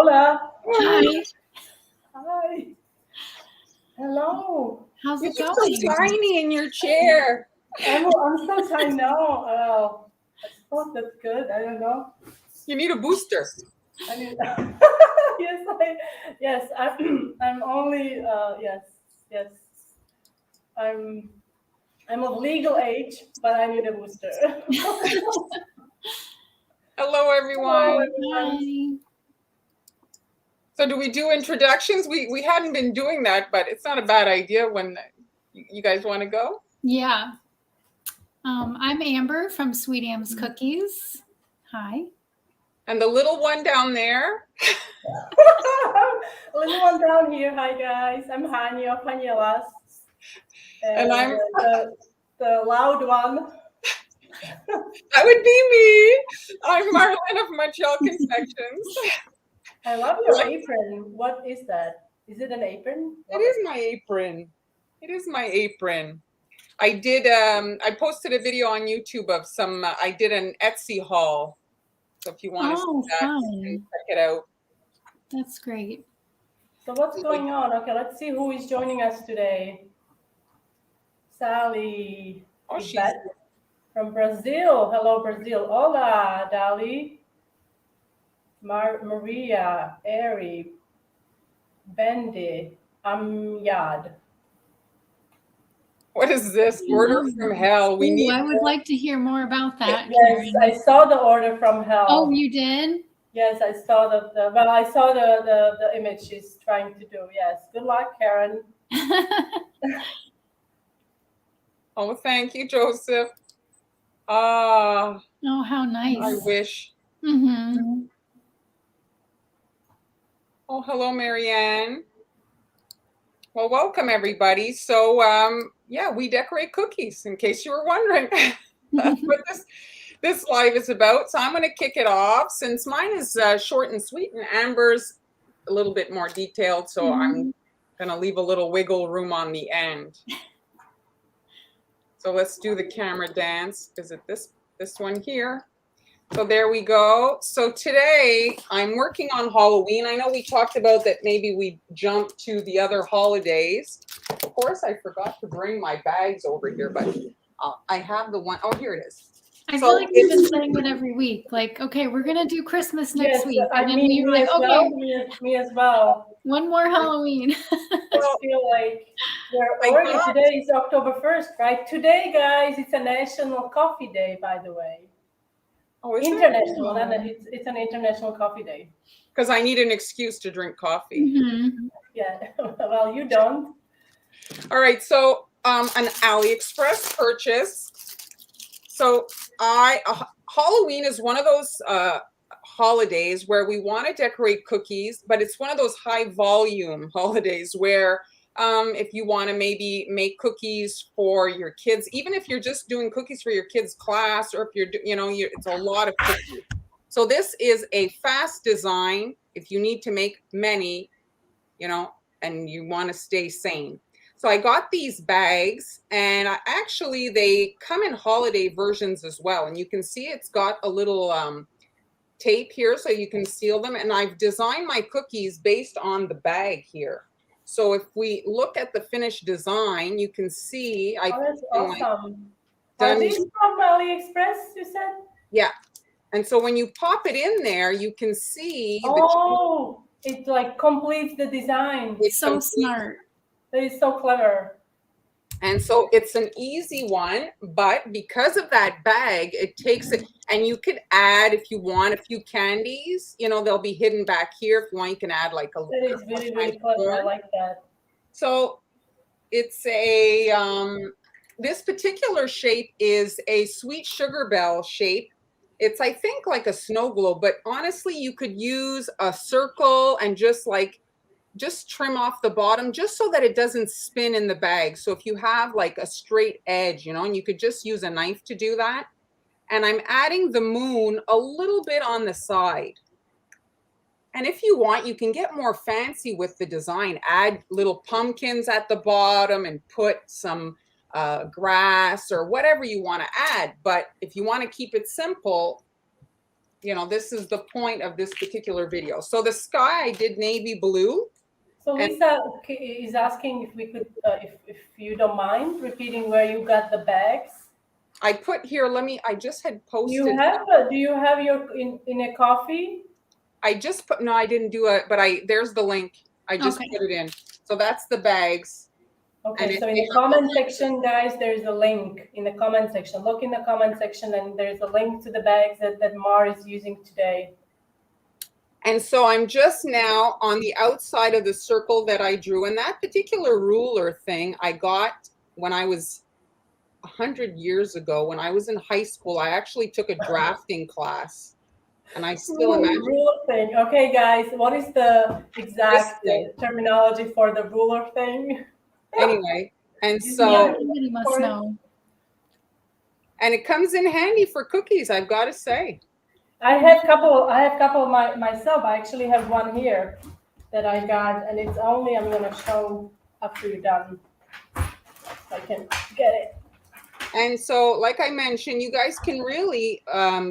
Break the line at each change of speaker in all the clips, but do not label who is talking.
Hola.
Hi.
Hi. Hello.
How's
You're
it going?
so tiny in your chair.
I'm so tiny now. I suppose that's good. I don't know.
You need a booster.
I mean, yes. I'm only yes. I'm of legal age, but I need a booster.
Hello, everyone.
Hi.
So do we do introductions? We hadn't been doing that, but it's not a bad idea when you guys want to go.
Yeah. I'm Amber from Sweet Am's Cookies. Hi.
And the little one down there.
Little one down here. Hi guys. I'm Hanya Panielas.
And I'm
the loud one.
That would be me. I'm Marlene of Montreal Confections.
I love your apron. What is that? Is it an apron?
It is my apron. It is my apron. I did. I posted a video on YouTube of some. I did an Etsy haul. So if you want to see that, you can check it out.
That's great.
So what's going on? Okay, let's see who is joining us today. Sally.
Oh,
is
she's
that from Brazil. Hello, Brazil. Hola, Dali. Maria, Ari, Bendy, Amyad.
What is this? Order from hell. We need.
I would like to hear more about that.
Yes, Karen. I saw the order from hell.
Oh, you did?
Yes, I saw I saw the image she's trying to do. Yes. Good luck, Karen.
Oh, thank you, Joseph.
Oh, how nice.
I wish.
Mm-hmm.
Oh, hello, Marianne. Well, welcome, everybody. So, yeah, we decorate cookies, in case you were wondering. That's what this live is about. So I'm going to kick it off. Since mine is short and sweet and Amber's a little bit more detailed, so I'm going to leave a little wiggle room on the end. So let's do the camera dance. Is it this one here? So there we go. So today I'm working on Halloween. I know we talked about that maybe we jump to the other holidays. Of course, I forgot to bring my bags over here, but I have the one. Oh, here it is.
I feel like we've been saying it every week. Like, okay, we're going to do Christmas next week. And then we were like, okay.
Me as well.
One more Halloween.
I feel like we're already, today is October 1st, right? Today, guys, it's a National Coffee Day, by the way. Oh, international, it's an international coffee day.
Because I need an excuse to drink coffee.
Mm-hmm.
Yeah, well, you don't.
All right, so an AliExpress purchase. So Halloween is one of those holidays where we want to decorate cookies, but it's one of those high volume holidays where if you want to maybe make cookies for your kids, even if you're just doing cookies for your kids' class, or if you're, it's a lot of cookies. So this is a fast design if you need to make many, and you want to stay sane. So I got these bags, and they come in holiday versions as well. And you can see it's got a little tape here so you can seal them. And I've designed my cookies based on the bag here. So if we look at the finished design, you can see
that's awesome. Are these from AliExpress, you said?
Yeah. And so when you pop it in there, you can see.
Oh, it like completes the design.
It's so smart.
That is so clever.
And so it's an easy one, but because of that bag, it takes it, and you could add, if you want, a few candies, they'll be hidden back here. If you want, you can add like a little.
That is really, really clever. I like that.
So it's this particular shape is a sweet sugar bell shape. It's, I think, like a snow globe, but honestly, you could use a circle and just trim off the bottom just so that it doesn't spin in the bag. So if you have like a straight edge, and you could just use a knife to do that. And I'm adding the moon a little bit on the side. And if you want, you can get more fancy with the design, add little pumpkins at the bottom and put some grass or whatever you want to add. But if you want to keep it simple, you know, this is the point of this particular video. So the sky, I did navy blue.
So Lisa is asking if we could, if you don't mind repeating where you got the bags.
I put here, I just had posted.
Do you have your, in a coffee?
I just put, no, I didn't do it, but there's the link. I just put it in. So that's the bags.
Okay, so in the comment section, guys, there's a link in the comment section. Look in the comment section and there's a link to the bags that Mar is using today.
And so I'm just now on the outside of the circle that I drew. And that particular ruler thing I got when I was 100 years ago, when I was in high school. I actually took a drafting class. And I still imagine.
Ruler thing. Okay, guys, what is the exact terminology for the ruler thing?
Anyway, and so
everybody must know.
And it comes in handy for cookies, I've got to say.
I have couple myself. I actually have one here that I got, and it's only, I'm gonna show after you're done. If I can get it.
And so, like I mentioned, you guys can really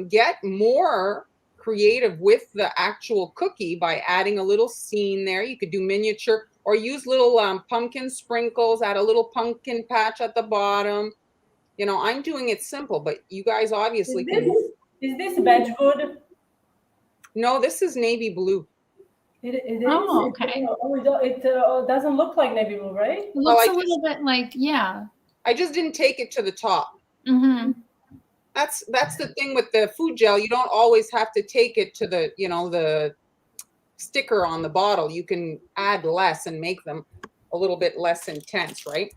get more creative with the actual cookie by adding a little scene there. You could do miniature or use little pumpkin sprinkles, add a little pumpkin patch at the bottom. You know, I'm doing it simple, but you guys obviously can.
Is this Bedgewood?
No, this is navy blue.
It is.
Oh, okay.
It doesn't look like navy blue, right?
It looks a little bit like, yeah.
I just didn't take it to the top.
Mm-hmm.
That's the thing with the food gel. You don't always have to take it to the, you know, the sticker on the bottle. You can add less and make them a little bit less intense, right?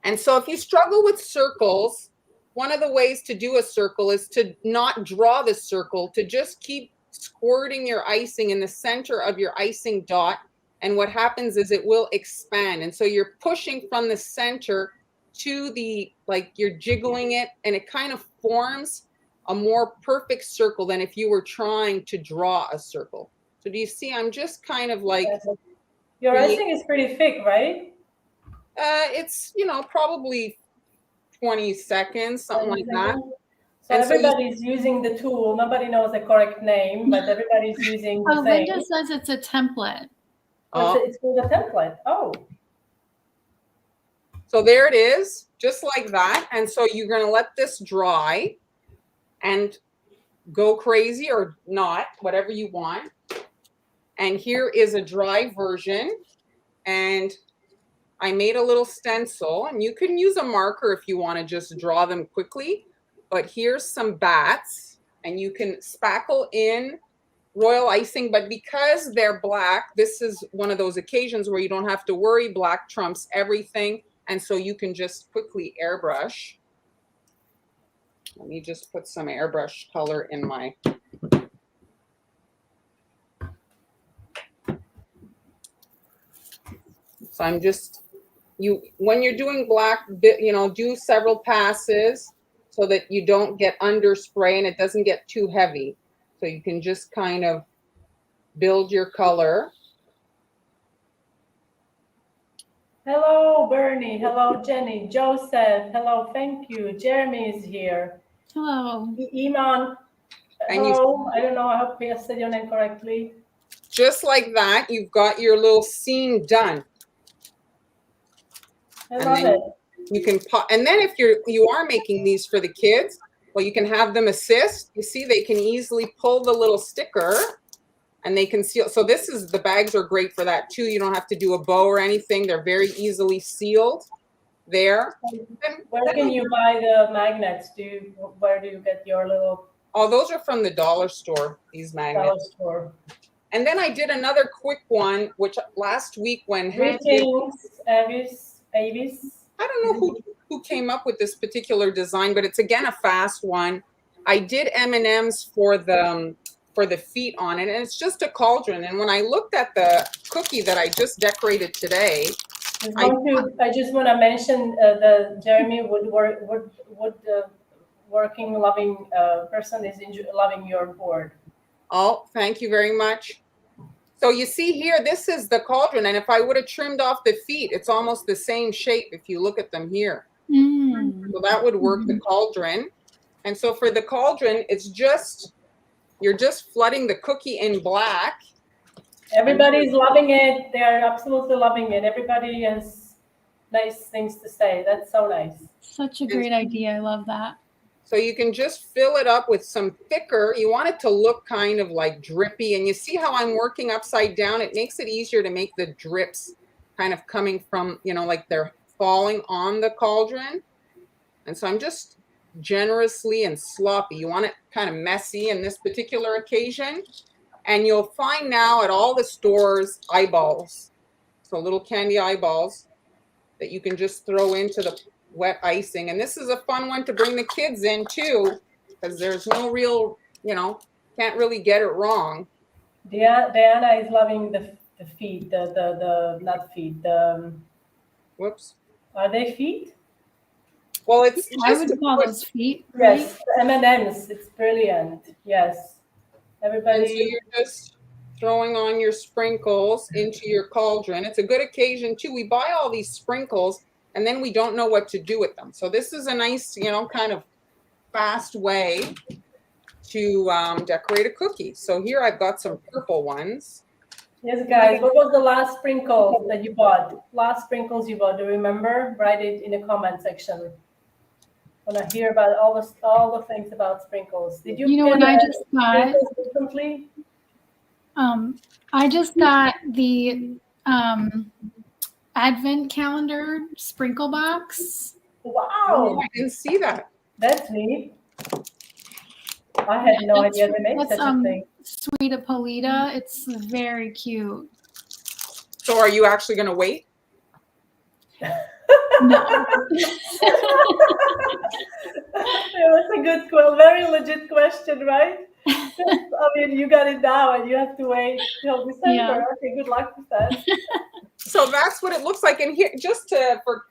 And so if you struggle with circles, one of the ways to do a circle is to not draw the circle, to just keep squirting your icing in the center of your icing dot. And what happens is it will expand. And so you're pushing from the center to the, like you're jiggling it, and it kind of forms a more perfect circle than if you were trying to draw a circle. So do you see, I'm just kind of like.
Your icing is pretty thick, right?
It's, you know, probably 20 seconds, something like that.
So and everybody's using the tool. Nobody knows the correct name, but everybody's using the same.
Linda says it's a template.
Oh, it's called a template. Oh.
So there it is, just like that. And so you're going to let this dry and go crazy or not, whatever you want. And here is a dry version. And I made a little stencil, and you can use a marker if you want to just draw them quickly. But here's some bats, and you can spackle in royal icing. But because they're black, this is one of those occasions where you don't have to worry. Black trumps everything. And so you can just quickly airbrush. Let me just put some airbrush color in my. So I'm just, when you're doing black, you know, do several passes so that you don't get under spray and it doesn't get too heavy. So you can just kind of build your color.
Hello, Bernie. Hello, Jenny. Joseph. Hello. Thank you. Jeremy is here.
Hello.
Iman. Hello. I don't know. I hope I said your name correctly.
Just like that, you've got your little scene done.
I love it.
You can pop, and then if you are making these for the kids, well, you can have them assist. You see, they can easily pull the little sticker. And they can seal. So the bags are great for that too. You don't have to do a bow or anything. They're very easily sealed there.
Where can you buy the magnets? Where do you get your little?
Oh, those are from the dollar store, these magnets.
Dollar store.
And then I did another quick one, which last week when
Avis.
I don't know who came up with this particular design, but it's again a fast one. I did M&Ms for the feet on it, and it's just a cauldron. And when I looked at the cookie that I just decorated today,
I just want to mention the Jeremy working loving person is loving your board.
Oh, thank you very much. So you see here, this is the cauldron, and if I would have trimmed off the feet, it's almost the same shape if you look at them here. So that would work the cauldron. And so for the cauldron, it's just You're just flooding the cookie in black.
Everybody's loving it. They are absolutely loving it. Everybody has nice things to say. That's so nice.
Such a great idea. I love that.
So you can just fill it up with some thicker. You want it to look kind of like drippy. And you see how I'm working upside down? It makes it easier to make the drips kind of coming from, you know, like they're falling on the cauldron. And so I'm just generously and sloppy. You want it kind of messy in this particular occasion. And you'll find now at all the stores eyeballs. So little candy eyeballs that you can just throw into the wet icing. And this is a fun one to bring the kids in too, because there's no real, you know, can't really get it wrong.
Diana is loving the feet, the not feet,
Whoops.
Are they feet?
Well, it's
I would call those feet.
Yes, M&Ms. It's brilliant. Yes. Everybody.
And so you're just throwing on your sprinkles into your cauldron. It's a good occasion too. We buy all these sprinkles and then we don't know what to do with them. So this is a nice, you know, kind of fast way to decorate a cookie. So here I've got some purple ones.
Yes, guys. What was the last sprinkle that you bought? Last sprinkles you bought? Do you remember? Write it in the comment section. I want to hear about all the things about sprinkles. Did you?
You know what I just got?
Recently?
I just got the advent calendar sprinkle box.
Wow.
Oh, I didn't see that.
That's neat. I had no idea they made such a thing.
Sweet Apolita. It's very cute.
So are you actually going to wait?
No.
That's a good, very legit question, right? I mean, you got it now and you have to wait till December.
Yeah.
Okay, good luck with that.
So that's what it looks like. And here, just for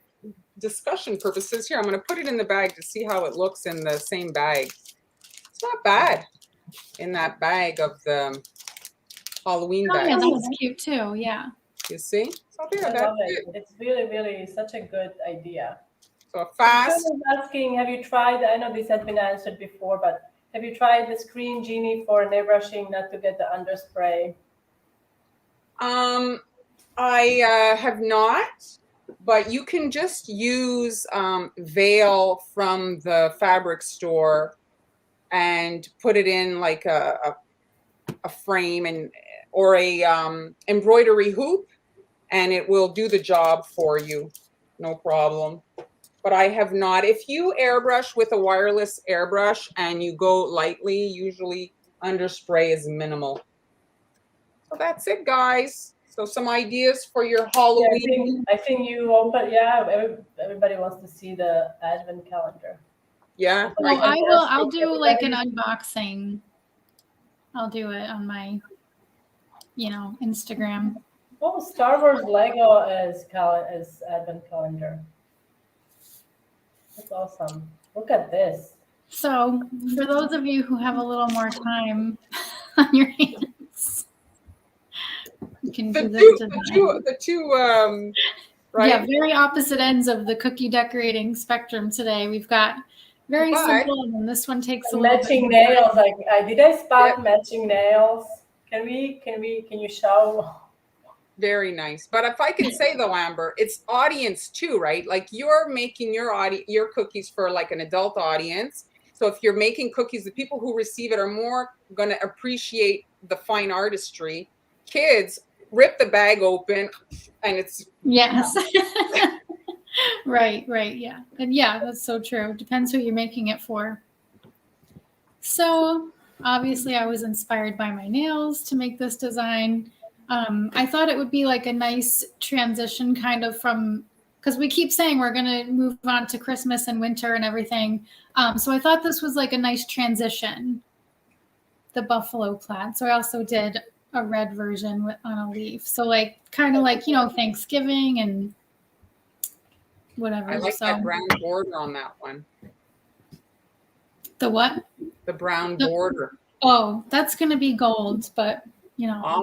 discussion purposes, here, I'm going to put it in the bag to see how it looks in the same bag. It's not bad in that bag of the Halloween bag.
Yeah, that's cute too. Yeah.
You see? So there,
I
that's
love it.
it.
It's really, really such a good idea.
So fast.
Someone was asking, have you tried, I know this has been answered before, but have you tried the screen genie for airbrushing not to get the underspray?
I have not, but you can just use veil from the fabric store and put it in like a frame and or a embroidery hoop, and it will do the job for you, no problem. But I have not. If you airbrush with a wireless airbrush and you go lightly, usually underspray is minimal. So that's it, guys. So some ideas for your Halloween.
Yeah, I think you open. Yeah, everybody wants to see the advent calendar.
Yeah.
Well, I will. I'll do like an unboxing. I'll do it on my, Instagram.
Oh, Star Wars Lego as advent calendar. That's awesome. Look at this.
So, for those of you who have a little more time on your hands, you can do
the two right?
Yeah, very opposite ends of the cookie decorating spectrum today. We've got very simple, and then this one takes a little
matching nails. Like, did I spot matching nails? Can you show?
Very nice. But if I can say though, Amber, it's audience too, right? Like you're making your cookies for like an adult audience. So if you're making cookies, the people who receive it are more going to appreciate the fine artistry. Kids rip the bag open and it's
yes. Right, yeah. And yeah, that's so true. Depends who you're making it for. So obviously I was inspired by my nails to make this design. I thought it would be like a nice transition kind of from, because we keep saying we're going to move on to Christmas and winter and everything. So I thought this was like a nice transition, the buffalo plaid. So I also did a red version on a leaf. So like, kind of like, Thanksgiving and whatever.
I like that brown border on that one.
The what?
The brown border.
Oh, that's going to be gold, but you
I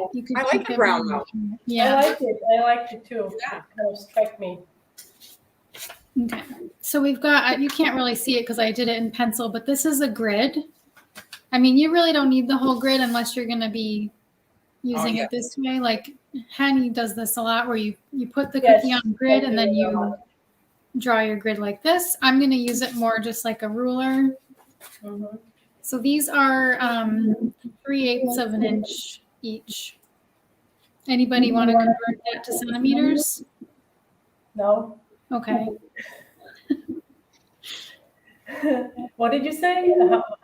like the brown though.
Yeah.
I liked it too.
Yeah.
It kind of struck me.
Okay. So we've got, you can't really see it because I did it in pencil, but this is a grid. I mean, you really don't need the whole grid unless you're going to be using it this way. Like Hanny does this a lot where you put the cookie on grid and then you draw your grid like this. I'm going to use it more just like a ruler.
Mm-hmm.
So these are 3/8 of an inch each. Anybody want to convert that to centimeters?
No.
Okay.
What did you say?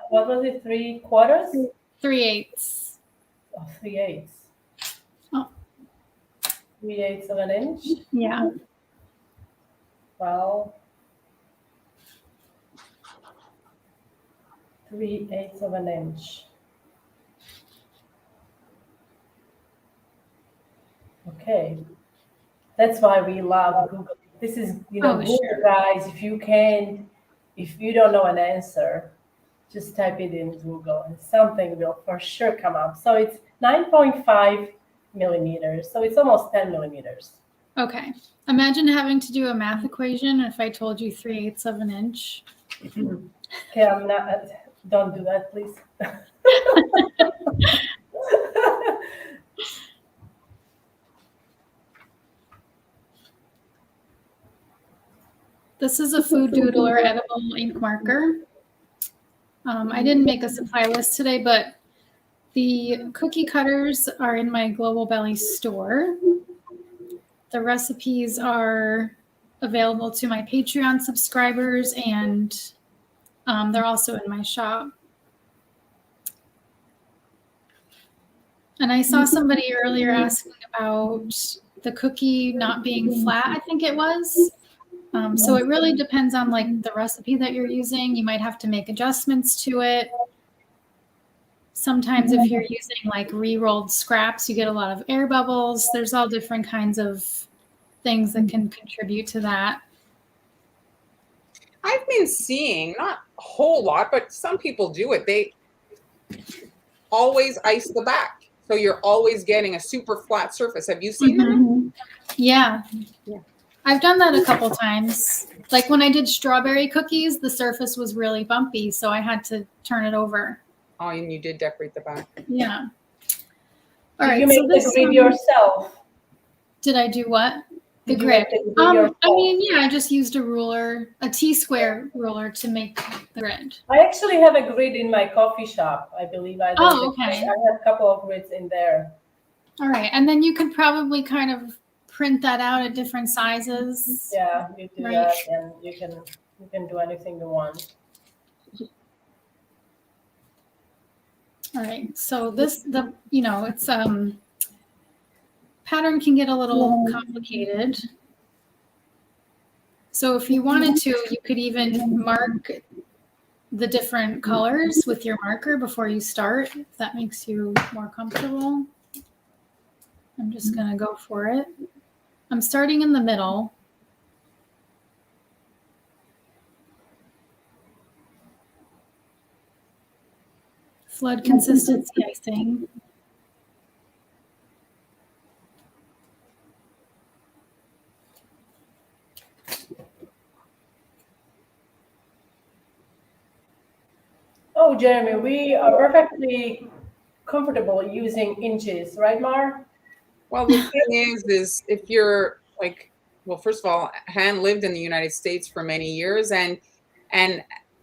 What was it? 3/4?
3/8.
Oh, 3/8.
Oh.
3/8 of an inch?
Yeah.
Well, 3/8 of an inch. Okay. That's why we love Google. This is, Google,
sure.
guys, if you don't know an answer, just type it in Google and something will for sure come up. So it's 9.5 millimeters. So it's almost 10 millimeters.
Okay. Imagine having to do a math equation if I told you 3/8 of an inch.
Okay, don't do that, please.
This is a Food Doodler edible ink marker. I didn't make a supply list today, but the cookie cutters are in my Global Belly store. The recipes are available to my Patreon subscribers, and they're also in my shop. And I saw somebody earlier asking about the cookie not being flat, I think it was. So it really depends on like the recipe that you're using. You might have to make adjustments to it. Sometimes if you're using like re-rolled scraps, you get a lot of air bubbles. There's all different kinds of things that can contribute to that.
I've been seeing, not a whole lot, but some people do it. They always ice the back. So you're always getting a super flat surface. Have you seen that?
Yeah. I've done that a couple times. Like when I did strawberry cookies, the surface was really bumpy, so I had to turn it over.
Oh, and you did decorate the back.
Yeah.
All right. Did you make the grid yourself?
Did I do what? The grid. I mean, yeah, I just used a ruler, a T-square ruler to make the grid.
I actually have a grid in my coffee shop. I believe I did.
Oh, okay.
I have a couple of grids in there.
All right, and then you could probably kind of print that out at different sizes.
Yeah, you do that, and you can do anything you want.
All right, so it's pattern can get a little complicated. So if you wanted to, you could even mark the different colors with your marker before you start, if that makes you more comfortable. I'm just gonna go for it. I'm starting in the middle. Flood consistency icing.
Oh, Jeremy, we are perfectly comfortable using inches, right, Mar?
Well, the thing is if you're like, well, first of all, Han lived in the United States for many years, and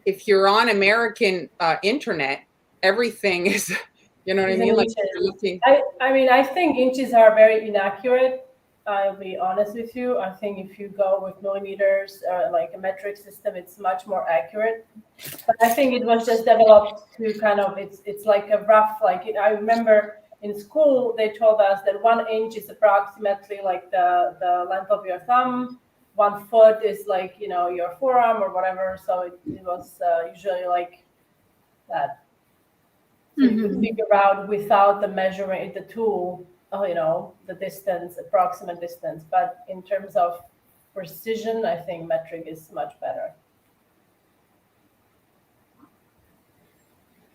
if you're on American internet, everything is, you know what I mean? Like you're looking.
I mean, I think inches are very inaccurate. I'll be honest with you. I think if you go with millimeters or like a metric system, it's much more accurate. But I think it was just developed to kind of, it's like a rough, I remember in school, they told us that 1 inch is approximately like the length of your thumb. 1 foot is like, your forearm or whatever. So it was usually like that. So you could figure out without the measuring, the tool, the distance, approximate distance. But in terms of precision, I think metric is much better.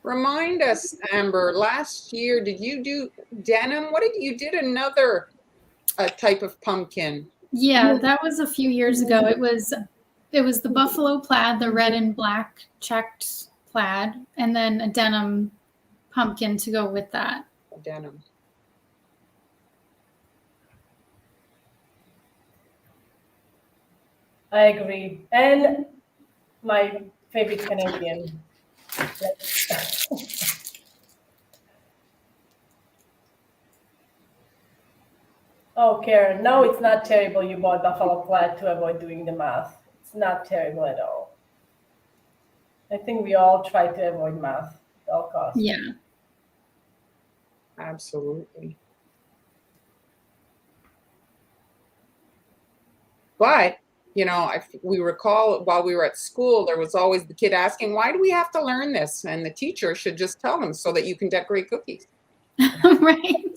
Remind us, Amber, last year, did you do denim? You did another type of pumpkin.
Yeah, that was a few years ago. It was the buffalo plaid, the red and black checked plaid, and then a denim pumpkin to go with that.
Denim.
I agree. And my favorite Canadian. Oh, Karen, no, it's not terrible you bought buffalo plaid to avoid doing the math. It's not terrible at all. I think we all try to avoid math at all costs.
Yeah.
Absolutely. But, you know, we recall while we were at school, there was always the kid asking, why do we have to learn this? And the teacher should just tell them so that you can decorate cookies.
Right.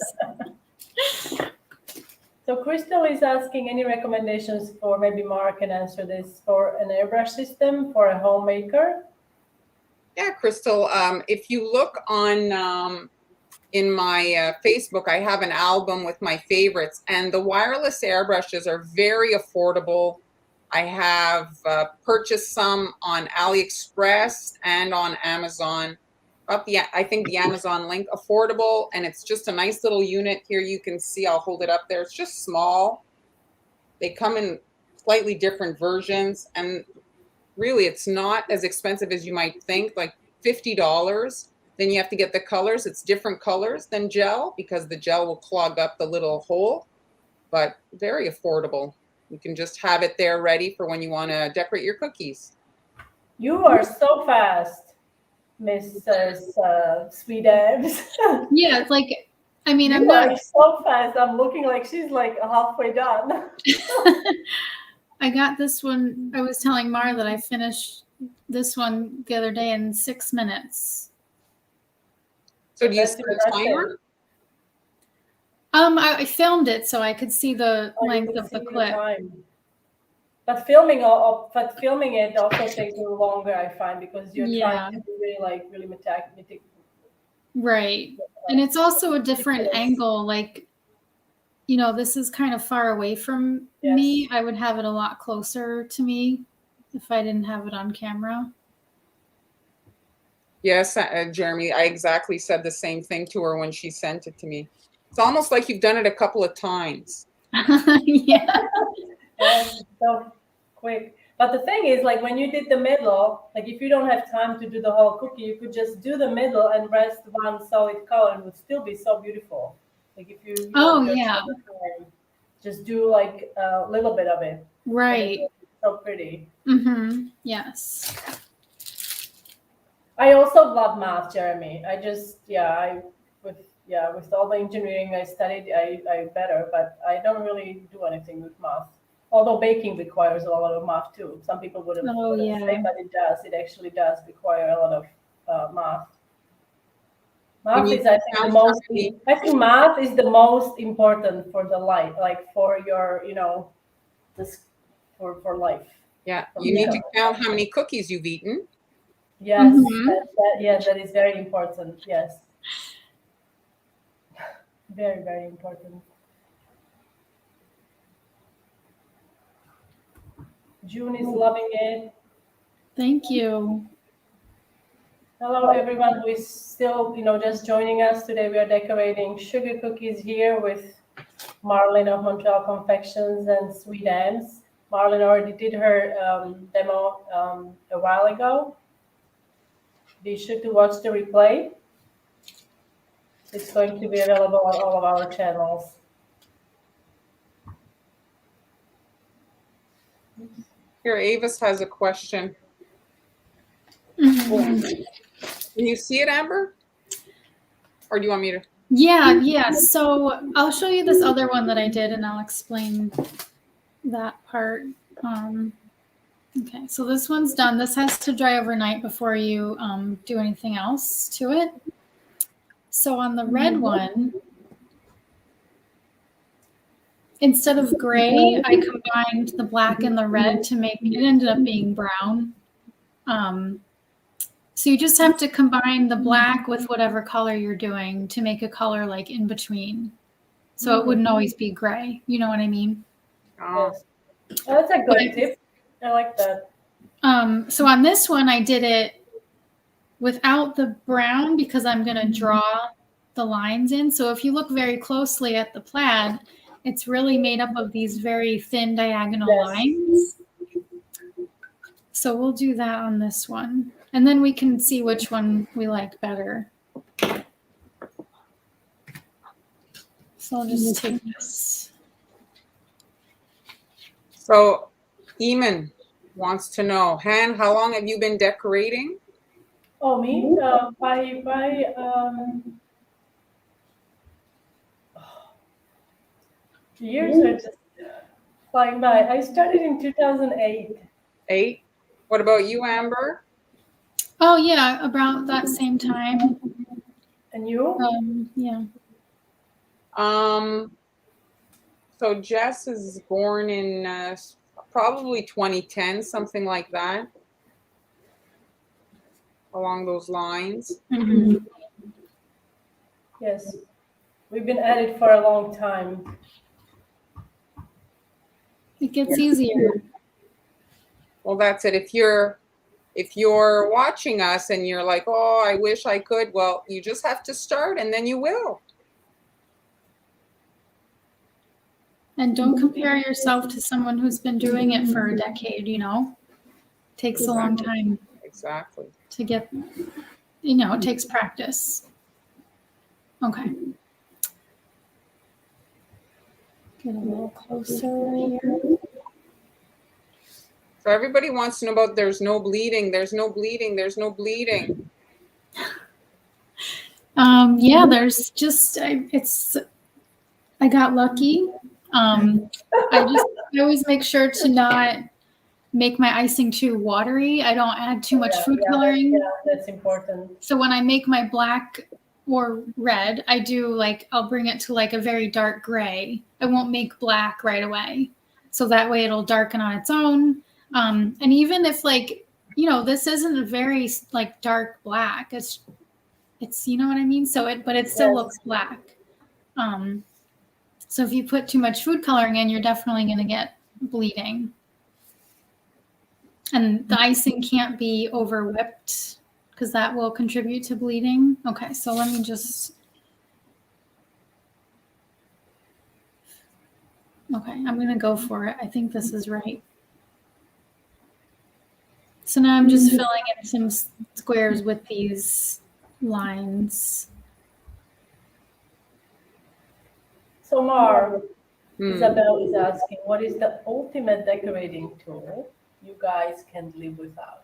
So Crystal is asking any recommendations for, maybe Mark can answer this, for an airbrush system for a homemaker?
Yeah, Crystal, if you look on in my Facebook, I have an album with my favorites, and the wireless airbrushes are very affordable. I have purchased some on AliExpress and on Amazon. I think the Amazon link, affordable, and it's just a nice little unit. Here you can see, I'll hold it up there. It's just small. They come in slightly different versions, and really it's not as expensive as you might think, like $50. Then you have to get the colors. It's different colors than gel because the gel will clog up the little hole, but very affordable. You can just have it there ready for when you want to decorate your cookies.
You are so fast, Mrs. Sweet Abs.
Yeah, it's like, I mean,
You
I'm not.
are so fast. I'm looking like she's like halfway done.
I got this one. I was telling Mar that I finished this one the other day in 6 minutes.
So do you set a timer?
I filmed it so I could see the length of the clip.
But filming it also takes a little longer, I find, because you're trying to be really meticulous.
Right. And it's also a different angle. Like, you know, this is kind of far away from me. I would have it a lot closer to me if I didn't have it on camera.
Yes, Jeremy, I exactly said the same thing to her when she sent it to me. It's almost like you've done it a couple of times.
Yeah.
So quick. But the thing is, like when you did the middle, like if you don't have time to do the whole cookie, you could just do the middle and rest one solid color and it would still be so beautiful. Like if you just do like a little bit of it.
Right.
So pretty.
Mm-hmm. Yes.
I also love math, Jeremy. I just with all the engineering I studied, I better, but I don't really do anything with math. Although baking requires a lot of math too. Some people wouldn't say, but it does. It actually does require a lot of math. Math is, I think, the most. I think math is the most important for the life, like for your, this for life.
Yeah, you need to count how many cookies you've eaten.
Yes, that is very important. Yes, very, very important. June is loving it.
Thank you.
Hello, everyone who is still, just joining us today. We are decorating sugar cookies here with Marlene of Montreal Confections and Sweet Ams. Marlene already did her demo a while ago. Be sure to watch the replay. It's going to be available on all of our channels.
Here, Avis has a question.
Mm-hmm.
Can you see it, Amber? Or do you want me to?
Yeah. So I'll show you this other one that I did and I'll explain that part. Okay, so this one's done. This has to dry overnight before you do anything else to it. So on the red one, instead of gray, I combined the black and the red to make it ended up being brown. So you just have to combine the black with whatever color you're doing to make a color like in between. So it wouldn't always be gray. You know what I mean?
Yes. Well, that's a good tip. I like that.
So on this one, I did it without the brown because I'm going to draw the lines in. So if you look very closely at the plaid, it's really made up of these very thin diagonal lines. So we'll do that on this one. And then we can see which one we like better. So I'll just take this.
So Eamon wants to know, Han, how long have you been decorating?
Oh, me? Years are just flying by. I started in 2008.
8. What about you, Amber?
Oh yeah, about that same time.
And you?
Yeah.
So Jess is born in probably 2010, something like that, along those lines.
Mm-hmm.
Yes. We've been at it for a long time.
It gets easier.
Well, that's it. If you're watching us and you're like, oh, I wish I could, well, you just have to start and then you will.
And don't compare yourself to someone who's been doing it for a decade, you know. It takes a long time.
Exactly.
To get, you know, it takes practice. Okay. Get a little closer here.
So everybody wants to know about there's no bleeding, there's no bleeding, there's no bleeding.
Yeah, there's just, I got lucky. I always make sure to not make my icing too watery. I don't add too much food coloring.
Yeah, that's important.
So when I make my black or red, I do like, I'll bring it to like a very dark gray. I won't make black right away. So that way it'll darken on its own. And even if like, you know, this isn't a very like dark black, it's, you know what I mean? So but it still looks black. So if you put too much food coloring in, you're definitely going to get bleeding. And the icing can't be over whipped because that will contribute to bleeding. Okay, so let me just. Okay, I'm going to go for it. I think this is right. So now I'm just filling in some squares with these lines.
So Mar, Isabel is asking, what is the ultimate decorating tool you guys can live without?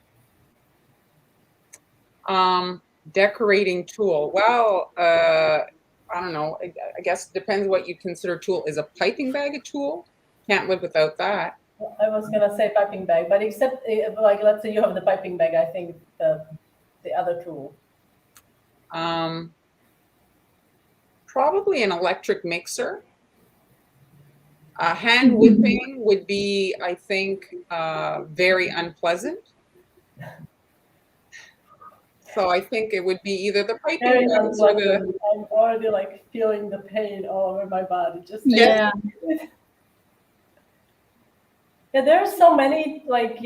Decorating tool. Well, I don't know. I guess it depends what you consider tool. Is a piping bag a tool? Can't live without that.
I was gonna say piping bag, but except like let's say you have the piping bag, I think the other tool.
Probably an electric mixer. Hand whipping would be, I think, very unpleasant. So I think it would be either the piping bag or the.
I'm already like feeling the pain all over my body. Just
yeah.
Yeah, there are so many. Like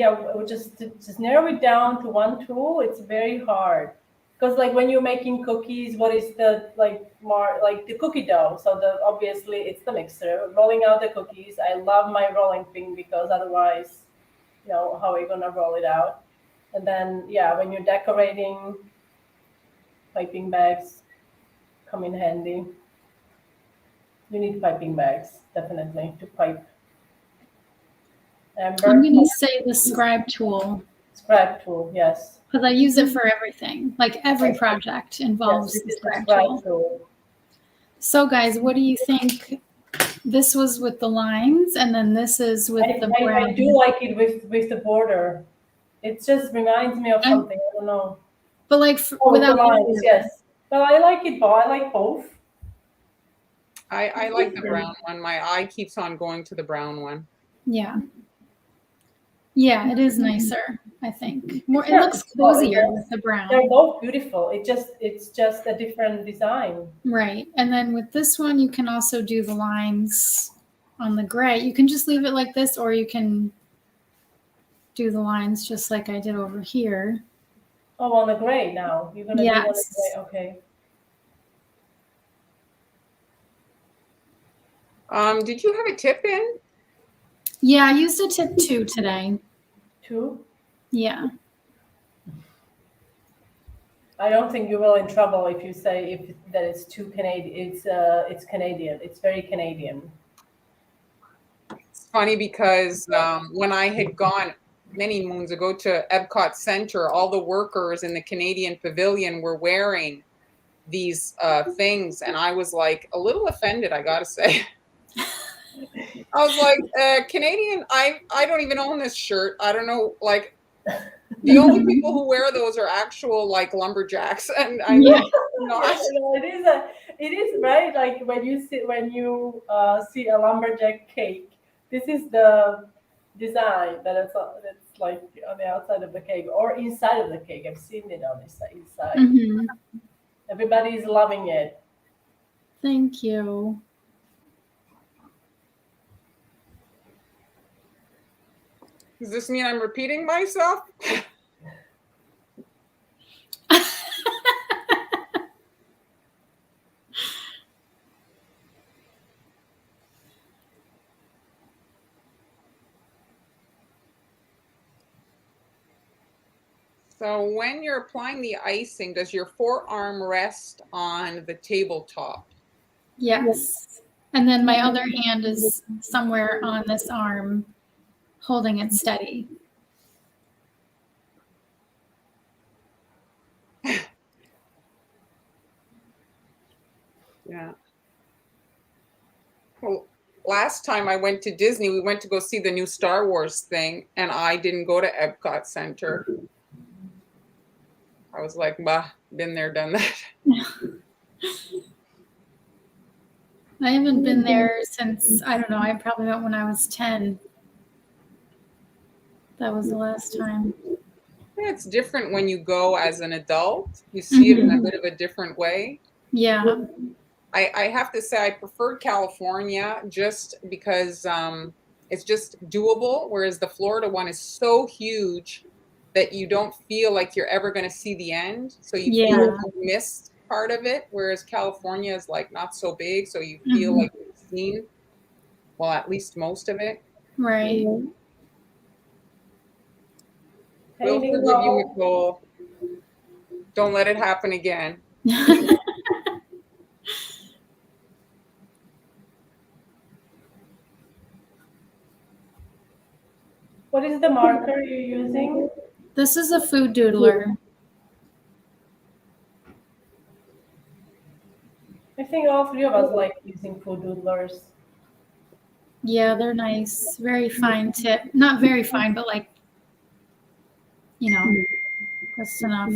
just narrow it down to one tool. It's very hard. Because like when you're making cookies, what is the like the cookie dough? So obviously it's the mixer. Rolling out the cookies. I love my rolling pin because otherwise, you know, how are you gonna roll it out? And then when you're decorating, piping bags come in handy. You need piping bags definitely to pipe. Amber?
I'm gonna say the scribe tool.
Scribe tool, yes.
Because I use it for everything. Like every project involves the scribe tool. So guys, what do you think? This was with the lines, and then this is with the brown.
I do like it with the border. It just reminds me of something. I don't know.
But like
without the lines, yes. But I like it both. I like both.
I like the brown one. My eye keeps on going to the brown one.
Yeah. Yeah, it is nicer, I think. More, it looks cozier with the brown.
They're both beautiful. It's just a different design.
Right. And then with this one, you can also do the lines on the gray. You can just leave it like this, or you can do the lines just like I did over here.
Oh, on the gray now. You're gonna do on the
Yes.
gray. Okay.
Did you have a tip in?
Yeah, I used a tip 2 today.
2?
Yeah.
I don't think you will in trouble if you say that it's too Canadian. It's Canadian. It's very Canadian.
It's funny because when I had gone many moons ago to Epcot Center, all the workers in the Canadian Pavilion were wearing these things, and I was like a little offended, I gotta say. I was like, Canadian, I don't even own this shirt. I don't know, like the only people who wear those are actual like lumberjacks, and I'm
Yeah.
not.
No, it is right. Like when you see a lumberjack cake, this is the design that's like on the outside of the cake or inside of the cake. I've seen it on the inside.
Mhm.
Everybody is loving it.
Thank you.
Does this mean I'm repeating myself? So when you're applying the icing, does your forearm rest on the tabletop?
Yes. And then my other hand is somewhere on this arm holding it steady.
Yeah. Well, last time I went to Disney, we went to go see the new Star Wars thing, and I didn't go to Epcot Center. I was like, bah, been there, done that.
I haven't been there since, I don't know, I probably went when I was 10. That was the last time.
Yeah, it's different when you go as an adult. You see it in a bit of a different way.
Yeah.
I have to say I preferred California just because it's just doable, whereas the Florida one is so huge that you don't feel like you're ever going to see the end. So you feel like you missed part of it, whereas California is like not so big, so you feel like you've seen, well, at least most of it.
Right.
We'll forgive you, Nicole. Don't let it happen again.
What is the marker you're using?
This is a food doodler.
I think all three of us like using food doodlers.
Yeah, they're nice. Very fine tip. Not very fine, but like, you know, just enough.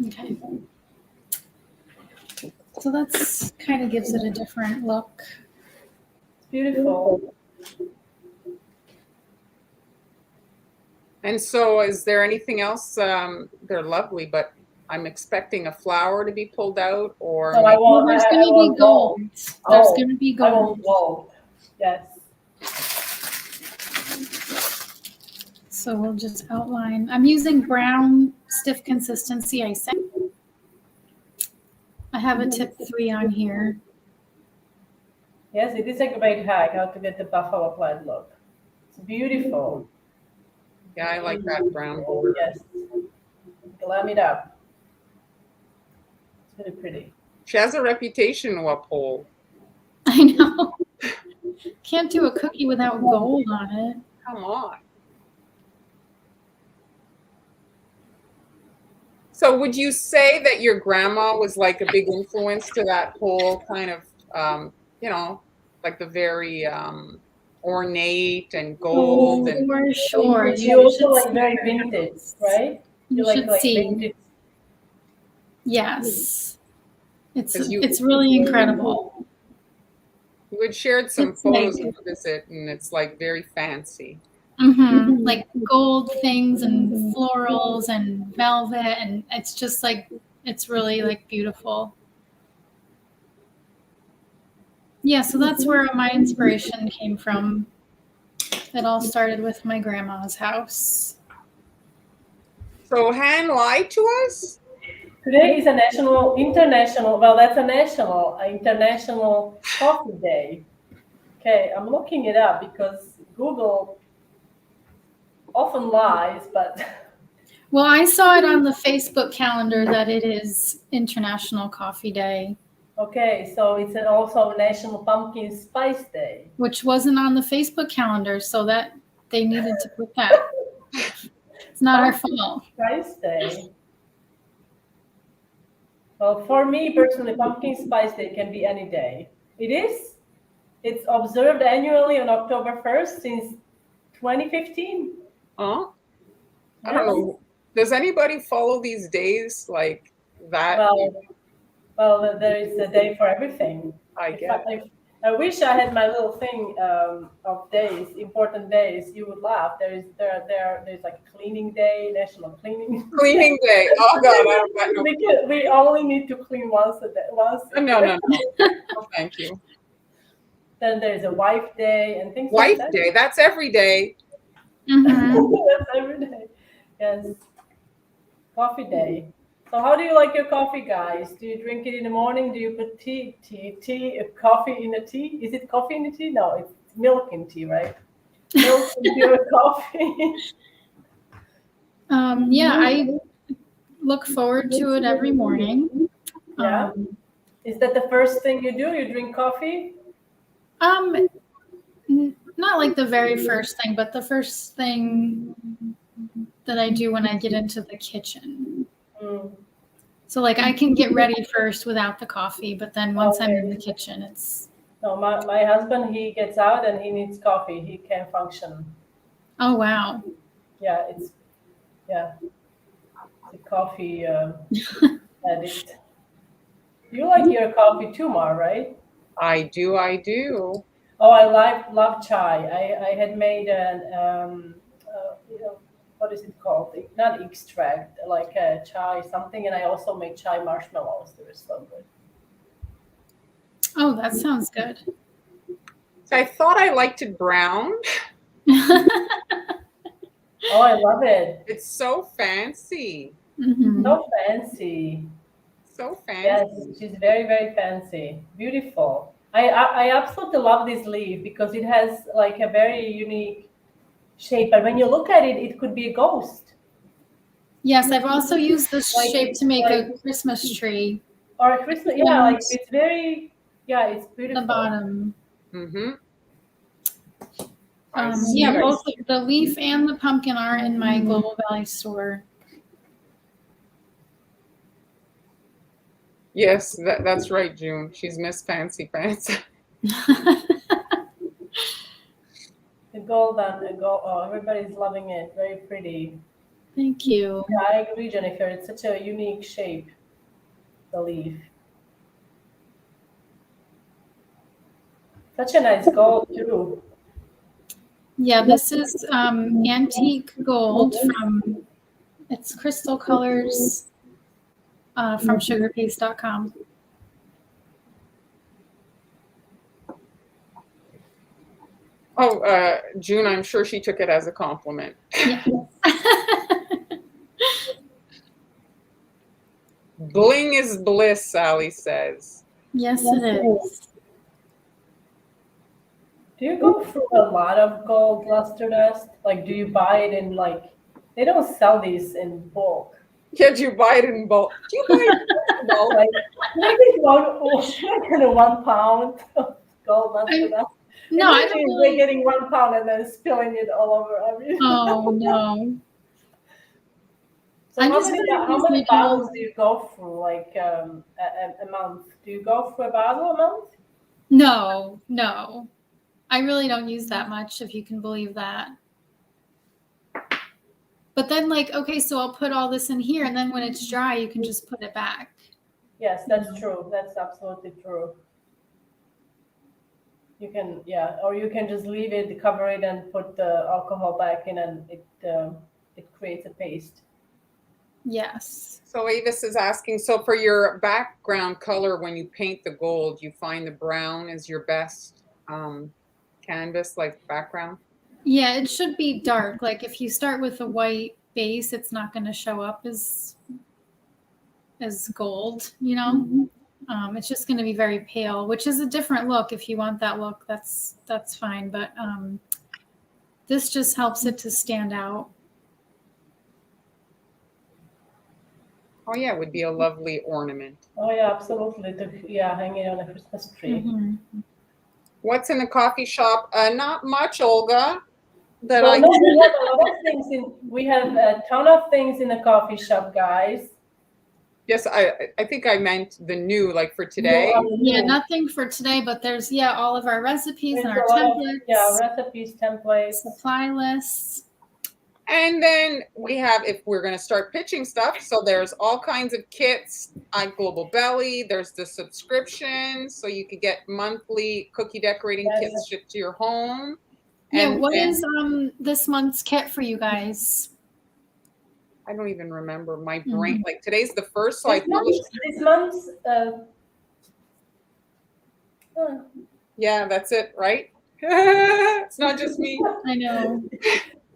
Okay. So that's kind of gives it a different look.
It's beautiful.
And so is there anything else? They're lovely, but I'm expecting a flower to be pulled out, or
No,
Well, there's going to be gold. There's going to be
I
gold.
want gold. Yes.
So we'll just outline. I'm using brown stiff consistency icing. I have a tip 3 on here.
Yes, it is a great hack how to get the buffalo plaid look. It's beautiful.
yeah, I like that brown border.
Yes. Glam it up. It's really pretty.
She has a reputation to uphold.
I know. Can't do a cookie without gold on it.
Come on. So would you say that your grandma was like a big influence to that whole kind of, you know, like the very ornate and gold and
For sure.
You also like very vintage, right?
You
like
should see.
vintage.
Yes. It's really incredible.
you had shared some photos of the visit, and it's like very fancy.
Like gold things and florals and velvet, and it's just like, it's really like beautiful. Yeah, so that's where my inspiration came from. It all started with my grandma's house.
So Han lied to us?
Today is a international coffee day. Okay, I'm looking it up because Google often lies, but
Well, I saw it on the Facebook calendar that it is International Coffee Day,
okay, so it's also National Pumpkin Spice Day.
which wasn't on the Facebook calendar, so that they needed to put that. It's not our fault.
Spice Day. Well, for me personally, Pumpkin Spice Day can be any day. It is. It's observed annually on October 1st since 2015.
Huh? I don't know. Does anybody follow these days like that?
Well, there is a day for everything.
I get it.
I wish I had my little thing of days, important days. You would laugh. There's like a cleaning day, national cleaning.
Cleaning day. Oh God, I don't know.
We only need to clean once a day.
No. Oh, thank you.
Then there's a wife day and things
Wife
like that.
day. That's every day.
Mm-hmm.
That's every day. Yes. Coffee day. So how do you like your coffee, guys? Do you drink it in the morning? Do you put coffee in a tea? Is it coffee in the tea? No, it's milk in tea, right? Milk in your coffee.
Yeah, I look forward to it every morning.
Yeah. Is that the first thing you do? You drink coffee?
Not like the very first thing, but the first thing that I do when I get into the kitchen. So like I can get ready first without the coffee, but then once I'm in the kitchen, it's.
No, my husband, he gets out and he needs coffee. He can't function.
Oh wow.
Yeah, it's a coffee addict. You like your coffee too, Mar, right?
I do.
Oh, I love chai. I had made an what is it called? Not extract, like a chai something, and I also make chai marshmallows. They're so good.
Oh, that sounds good.
So I thought I liked it brown.
Oh, I love it.
It's so fancy.
Mm-hmm.
So fancy.
So fancy.
Yes, she's very, very fancy. Beautiful. I absolutely love this leaf because it has like a very unique shape. But when you look at it, it could be a ghost.
Yes, I've also used this shape to make a Christmas tree.
Or a Christmas, yeah, like it's very, it's beautiful.
The bottom.
Mm-hmm.
Yeah, both the leaf and the pumpkin are in my Global Valley store.
Yes, that's right, June. She's Miss Fancy Pants.
The gold. Oh, everybody's loving it. Very pretty.
Thank you.
Yeah, I agree, Jennifer. It's such a unique shape, the leaf. Such a nice gold, too.
Yeah, this is antique gold it's Crystal Colors from sugarpaste.com.
Oh, June, I'm sure she took it as a compliment.
Yes.
Bling is bliss, Sally says.
Yes, it is.
Do you go through a lot of gold luster dust? Like, do you buy it in, like, they don't sell these in bulk.
Yeah, do you buy it in bulk? Do you buy it in bulk?
Like, maybe 1 pound of gold luster dust.
No, I don't really.
They're getting 1 pound and then spilling it all over everything.
Oh, no.
So how many bottles do you go through, like, a month? Do you go through a bottle a month?
No. I really don't use that much, if you can believe that. But then, like, okay, so I'll put all this in here, and then when it's dry, you can just put it back.
Yes, that's true. That's absolutely true. You can, or you can just leave it, cover it, and put the alcohol back in, and it creates a paste.
Yes.
So Avis is asking, so for your background color, when you paint the gold, you find the brown is your best canvas, like background?
Yeah, it should be dark. Like if you start with the white base, it's not going to show up as gold, you know. It's just going to be very pale, which is a different look. If you want that look, that's fine. But this just helps it to stand out.
Oh yeah, it would be a lovely ornament.
Oh yeah, absolutely. Yeah, hanging on a Christmas tree.
What's in the coffee shop? Not much, Olga.
We have a lot of things we have a ton of things in the coffee shop, guys.
Yes, I think I meant the new, like for today.
Yeah, nothing for today, but there's all of our recipes and our templates.
Recipes, templates,
supply lists.
And then we have, if we're going to start pitching stuff, so there's all kinds of kits on Global Belly. There's the subscription, so you could get monthly cookie decorating kits shipped to your home.
Yeah, what is this month's kit for you guys?
I don't even remember. My brain, like today's the first, so
this month's.
Yeah, that's it, right? It's not just me.
I know.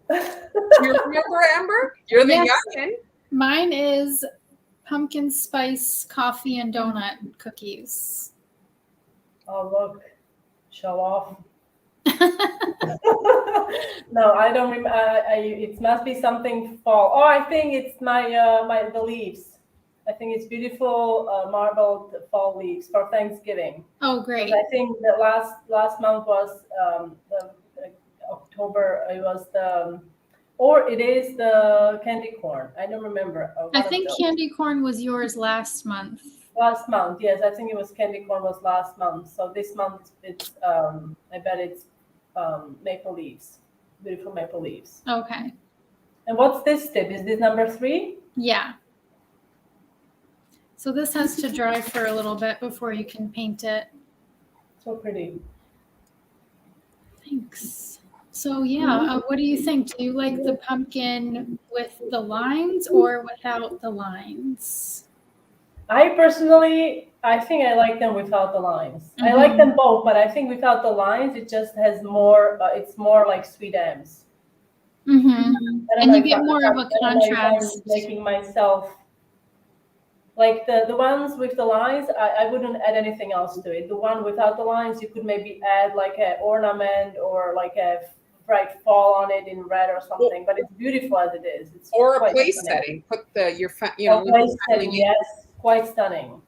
You remember, Amber? You're the youngin'.
Mine is pumpkin spice coffee and donut cookies.
Oh, look. Show off. No, I don't remember. It must be something fall. Oh, I think it's the leaves. I think it's beautiful marbled fall leaves for Thanksgiving.
Oh, great!
I think the last month was October. It was it is the candy corn. I don't remember.
I think candy corn was yours last month.
Last month, yes. I think it was candy corn was last month. So this month it's I bet it's maple leaves, beautiful maple leaves.
Okay.
And what's this tip? Is this number 3?
Yeah. So this has to dry for a little bit before you can paint it.
So pretty.
Thanks. So yeah, what do you think? Do you like the pumpkin with the lines or without the lines?
I personally, I think I like them without the lines. I like them both, but I think without the lines, it just has more. It's more like sweet M's.
And you get more of a contrast.
I'm making myself like the ones with the lines. I wouldn't add anything else to it. The one without the lines, you could maybe add like an ornament or like a bright fall on it in red or something. But it's beautiful as it is. It's
or a place setting. Put your
place setting. Yes. Quite stunning.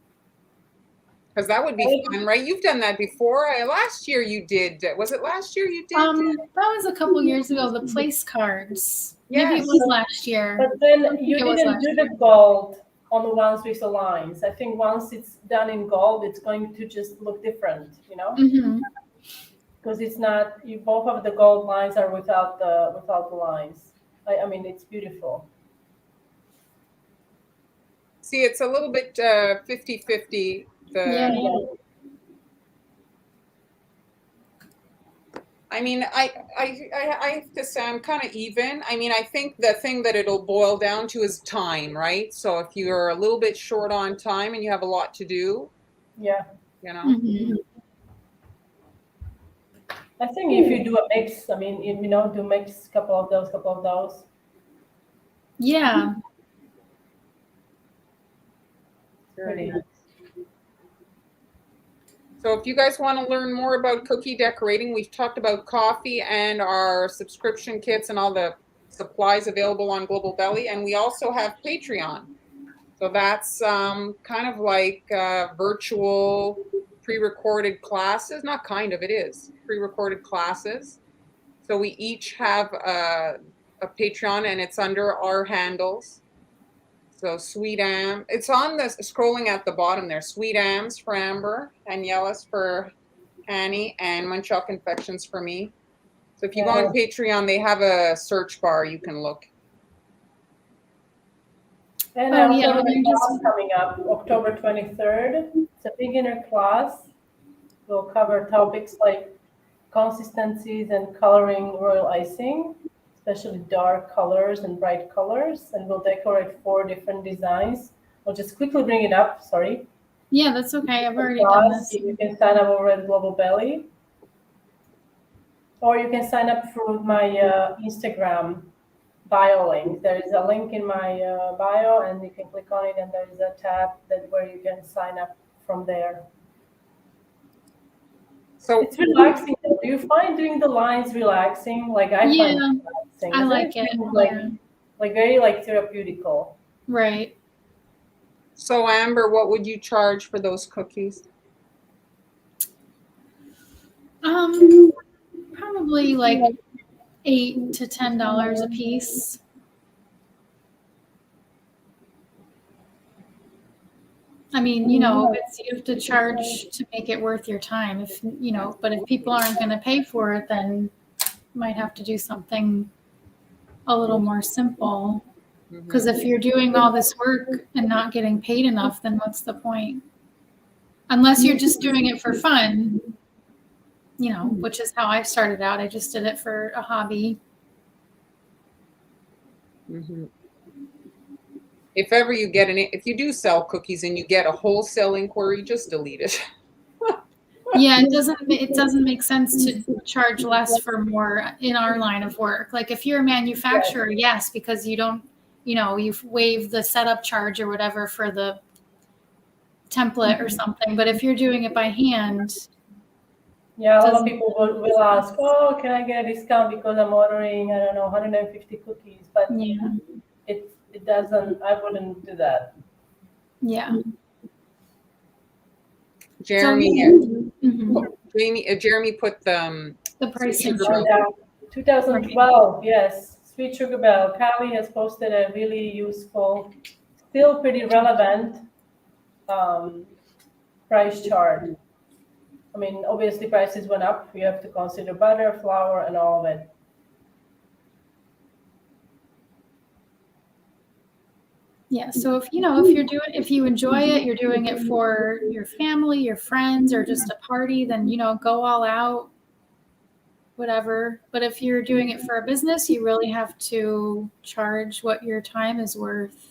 Because that would be fun, right? You've done that before. Last year you did. Was it last year you did?
That was a couple years ago. The place cards. Yes. Maybe it was last year.
But then you didn't do the gold on the ones with the lines. I think once it's done in gold, it's going to just look different, you know? Because it's not. Both of the gold lines are without the lines. I mean, it's beautiful.
See, it's a little bit 50-50. I mean, I have to say I'm kind of even. I mean, I think the thing that it'll boil down to is time, right? So if you're a little bit short on time and you have a lot to do, you know.
I think if you do a mix, I mean, do mix couple of those.
Yeah.
Pretty.
So if you guys want to learn more about cookie decorating, we've talked about coffee and our subscription kits and all the supplies available on Global Belly. And we also have Patreon. So that's kind of like virtual pre-recorded classes. Not kind of, it is. Pre-recorded classes. So we each have a Patreon and it's under our handles. So Sweet Am, it's on the scrolling at the bottom there. Sweet Ams for Amber, Anielas for Annie, and Munchausen Confections for me. So if you go on Patreon, they have a search bar you can look.
And also the class coming up October 23rd. It's a beginner class. We'll cover topics like consistencies and coloring royal icing, especially dark colors and bright colors, and we'll decorate 4 different designs. I'll just quickly bring it up, sorry.
Yeah, that's okay. I've already done this.
You can sign up over at Global Belly. Or you can sign up through my Instagram bio link. There is a link in my bio, and you can click on it, and there is a tab where you can sign up from there.
So
it's relaxing. Do you find doing the lines relaxing? Like I find it relaxing.
I like it.
Like very like therapeutical.
Right.
So Amber, what would you charge for those cookies?
Probably like $8 to $10 a piece. I mean, you know, you have to charge to make it worth your time. If you know, but if people aren't going to pay for it, then you might have to do something a little more simple. Because if you're doing all this work and not getting paid enough, then what's the point? Unless you're just doing it for fun, you know, which is how I started out. I just did it for a hobby.
Mm-hmm. If ever you get if you do sell cookies and you get a wholesale inquiry, just delete it.
Yeah, it doesn't make sense to charge less for more in our line of work. Like if you're a manufacturer, yes, because you don't, you know, you've waived the setup charge or whatever for the template or something. But if you're doing it by hand,
yeah, a lot of people will ask, oh, can I get a discount because I'm ordering, I don't know, 150 cookies? But
yeah,
it doesn't, I wouldn't do that.
Yeah.
Jeremy,
So,
Jeremy put the
pricing.
2012, yes. Sweet Sugar Bell. Callie has posted a really useful, still pretty relevant price chart. I mean, obviously prices went up. You have to consider butter, flour, and all of it.
Yeah. So if you enjoy it, you're doing it for your family, your friends, or just a party, then, you know, go all out, whatever. But if you're doing it for a business, you really have to charge what your time is worth.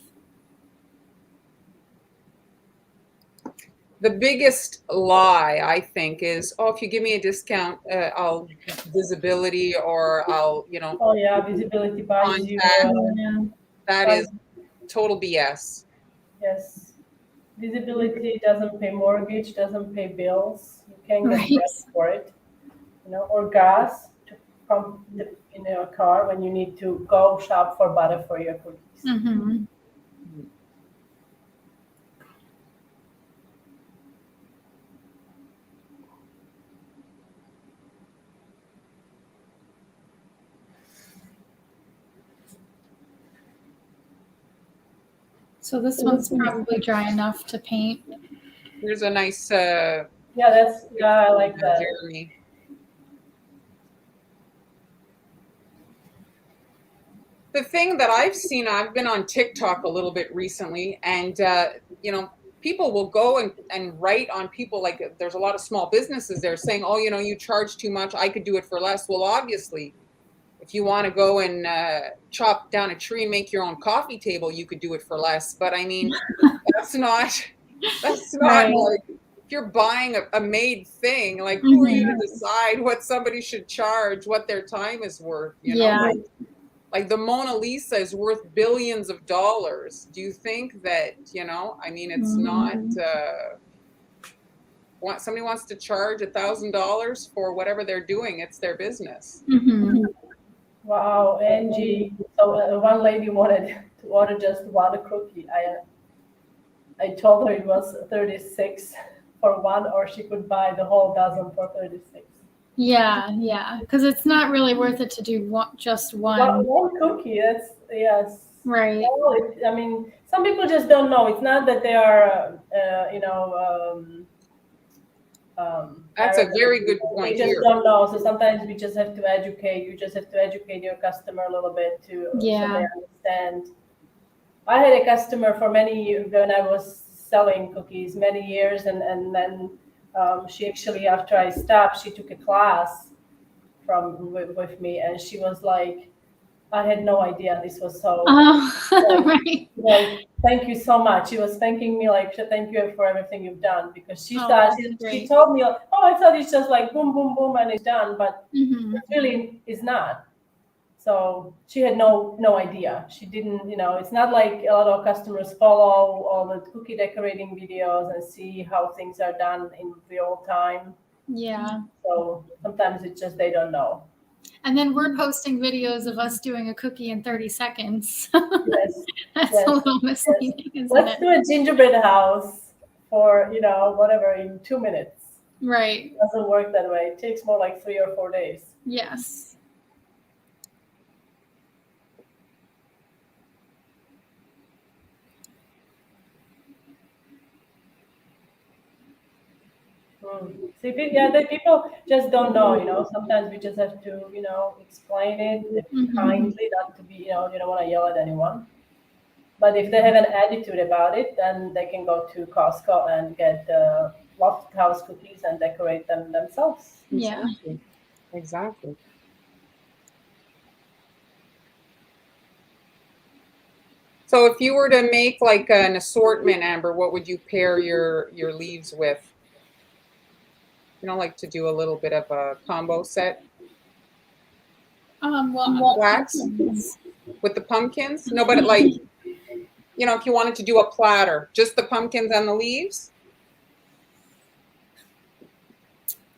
The biggest lie, I think, is, oh, if you give me a discount, I'll visibility, or I'll, you know.
Oh yeah, visibility buys you.
That is total BS.
Yes, visibility doesn't pay mortgage, doesn't pay bills. You can't get rent for it, you know, or gas to pump in your car when you need to go shop for butter for your cookies.
Mm-hmm. So this one's probably dry enough to paint.
Here's a nice.
Yeah, I like that.
Jeremy. The thing that I've seen, I've been on TikTok a little bit recently, and you know, people will go and write on people, like there's a lot of small businesses there saying, oh, you know, you charge too much, I could do it for less. Well, obviously, if you want to go and chop down a tree and make your own coffee table, you could do it for less. But I mean, that's not right. Like, if you're buying a made thing, like who are you to decide what somebody should charge, what their time is worth? You know, like the Mona Lisa is worth billions of dollars. Do you think that, you know, I mean, it's not, somebody wants to charge $1,000 for whatever they're doing, it's their business.
Wow, Angie. So one lady wanted to order just one cookie. I told her it was 36 for one, or she could buy the whole dozen for 36.
Yeah, because it's not really worth it to do just one.
One cookie, yes.
Right.
I mean, some people just don't know. It's not that they are, you know,
that's a very good point.
They just don't know. So sometimes we just have to educate. You just have to educate your customer a little bit so they understand. I had a customer for many years when I was selling cookies, many years, and then she actually, after I stopped, she took a class with me, and she was like, I had no idea this was so. Like, thank you so much. She was thanking me, like, thank you for everything you've done, because she told me, oh, I thought it's just like boom, boom, boom, and it's done, but it really is not. So she had no idea. She didn't, it's not like a lot of customers follow all the cookie decorating videos and see how things are done in real time.
Yeah.
So sometimes it's just they don't know.
And then we're posting videos of us doing a cookie in 30 seconds.
Yes.
That's
yes,
a little misleading,
yes.
isn't
Let's
it?
do a gingerbread house for, whatever, in 2 minutes.
Right.
It doesn't work that way. It takes more like 3 or 4 days.
Yes.
See, the people just don't know, sometimes we just have to, explain it kindly, not to be, you don't want to yell at anyone. But if they have an attitude about it, then they can go to Costco and get loft house cookies and decorate them themselves.
Yeah.
Exactly. So if you were to make like an assortment, Amber, what would you pair your leaves with? Like to do a little bit of a combo set?
Well,
Flax with the pumpkins? No, but like, if you wanted to do a platter, just the pumpkins and the leaves?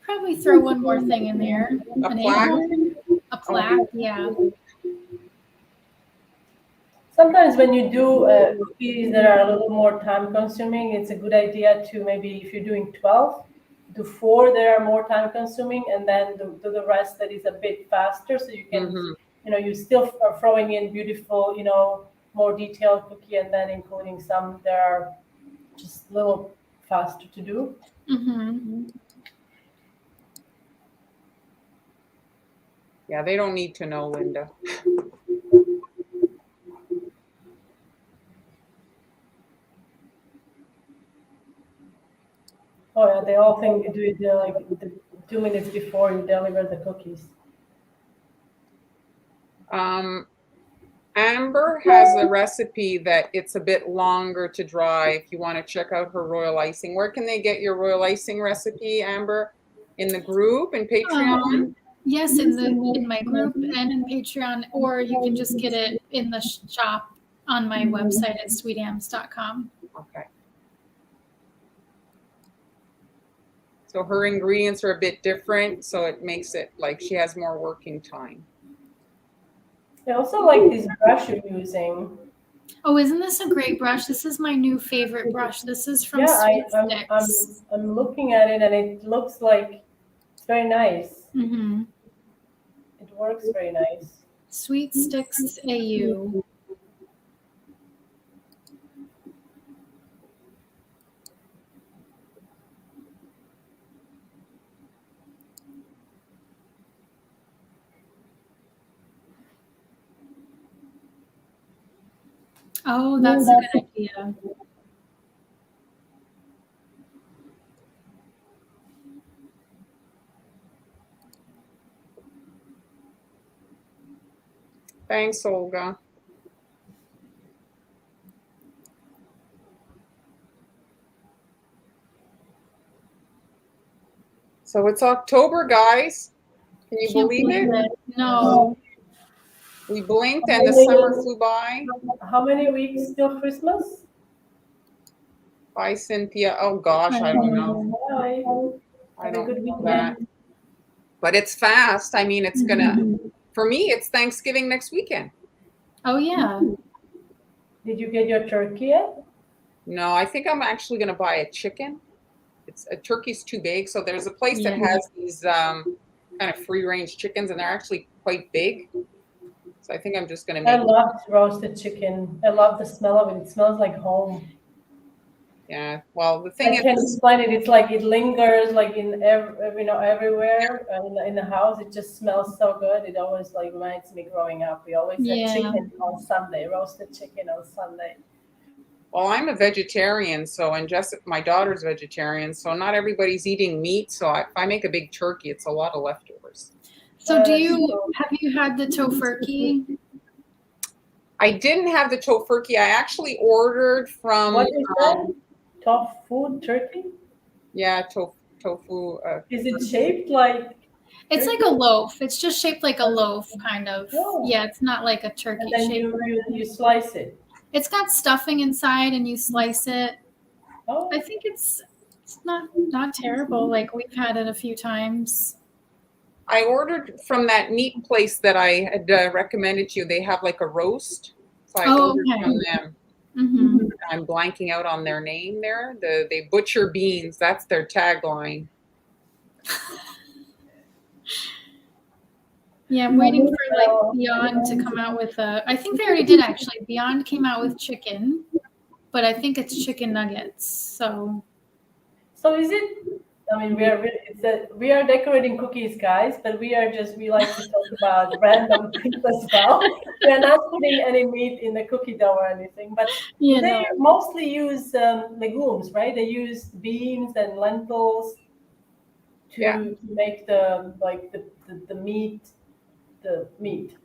probably throw one more thing in there.
A
An
plaque?
acorn? A plaque, yeah.
Sometimes when you do cookies that are a little more time consuming, it's a good idea to maybe, if you're doing 12, do 4 that are more time consuming, and then do the rest that is a bit faster, so you can, you still are throwing in beautiful, more detailed cookie, and then including some that are just a little faster to do.
Yeah, they don't need to know, Linda.
Oh yeah, they all think you do it like the 2 minutes before you deliver the cookies.
Amber has a recipe that it's a bit longer to dry if you want to check out her royal icing. Where can they get your royal icing recipe, Amber? In the group and Patreon?
Yes, in my group and in Patreon, or you can just get it in the shop on my website at sweetams.com.
Okay. So her ingredients are a bit different, so it makes it like she has more working time.
I also like this brush you're using.
Oh, isn't this a great brush? This is my new favorite brush. This is from
Sweet
Sticks.
I'm looking at it and it looks like it's very nice. It works very nice.
Sweet Sticks AU. Oh, that's a good idea.
Thanks, Olga. So it's October, guys. Can you believe it?
No.
We blinked and the summer flew by.
How many weeks till Christmas?
Bye, Cynthia. Oh gosh, I don't know.
Bye.
I don't know that. But it's fast. I mean, it's gonna, for me, it's Thanksgiving next weekend.
Oh, yeah.
Did you get your turkey yet?
No, I think I'm actually gonna buy a chicken. A turkey's too big. So there's a place that has these kind of free range chickens, and they're actually quite big. So I think I'm just gonna make.
I love roasted chicken. I love the smell of it. It smells like home.
Yeah. Well, the thing
I can't explain it. It's like it lingers, like in everywhere in the house. It just smells so good. It always like reminds me growing up. We always had chicken on Sunday, roasted chicken on Sunday.
Well, I'm a vegetarian, and my daughter's vegetarian, so not everybody's eating meat. So if I make a big turkey, it's a lot of leftovers.
So have you had the tofurkey?
I didn't have the tofurkey. I actually ordered from.
What is that? Tofu turkey?
Yeah, tofu.
Is it shaped like
It's like a loaf. It's just shaped like a loaf, kind of.
Oh.
Yeah, it's not like a turkey
And then
shape.
you slice it.
It's got stuffing inside, and you slice it.
Oh,
I think it's not terrible. Like we've had it a few times.
I ordered from that meat place that I had recommended to you. They have like a roast. So I ordered from them.
Mm-hmm.
I'm blanking out on their name there. They butcher beans. That's their tagline.
Yeah, I'm waiting for like Beyond to come out with I think they already did actually. Beyond came out with chicken, but I think it's chicken nuggets. So
is it? I mean, we are decorating cookies, guys, but we like to talk about random things as well. We are not putting any meat in the cookie dough or anything, but they mostly use legumes, right? They use beans and lentils to make the meat. The meat.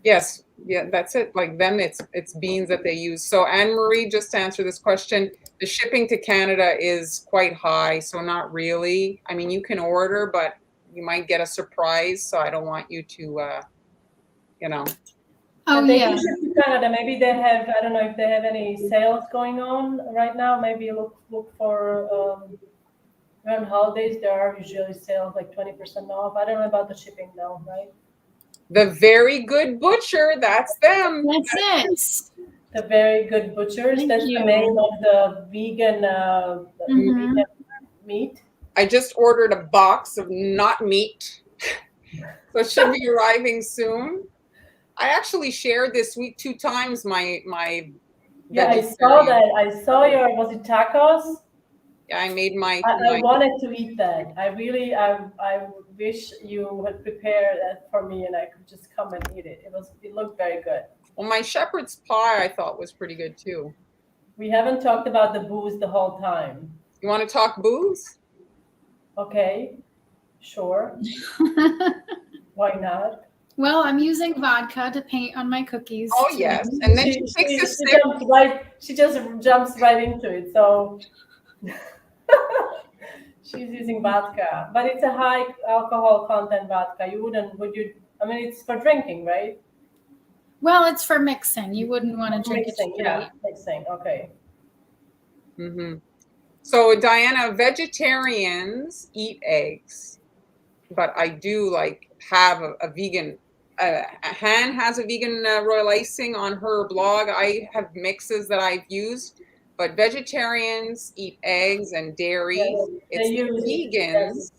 Yes, yeah, that's it. Like them, it's beans that they use. So Anne Marie, just to answer this question, the shipping to Canada is quite high, so not really. I mean, you can order, but you might get a surprise. So I don't want you to, you know.
Oh they can ship to Canada. Maybe they have. I don't know if they have any sales going on right now. Maybe look for around holidays. There are usually sales like 20% off. I don't know about the shipping though, right?
The Very Good Butcher, that's them.
That's it.
The Very Good Butchers. That's the name of the vegan, vegan meat.
I just ordered a box of not meat, so it should be arriving soon. I actually shared this week 2 times my.
Yeah, I saw that. I saw your, was it tacos?
Yeah, I made my.
I wanted to eat that. I wish you had prepared that for me and I could just come and eat it. It looked very good.
Well, my shepherd's pie I thought was pretty good too.
We haven't talked about the booze the whole time.
You want to talk booze?
Okay, sure. Why not?
Well, I'm using vodka to paint on my cookies.
Oh yes, and then she takes a sip.
She just jumps right into it. So. She's using vodka, but it's a high alcohol content vodka. Would you? I mean, it's for drinking, right?
Well, it's for mixing. You wouldn't want to drink
mixing,
it straight.
Yeah, mixing. Okay.
Mm-hmm. So Diana, vegetarians eat eggs, but I do like have a vegan. Han has a vegan royal icing on her blog. I have mixes that I've used. But vegetarians eat eggs and dairy.
Yes,
it's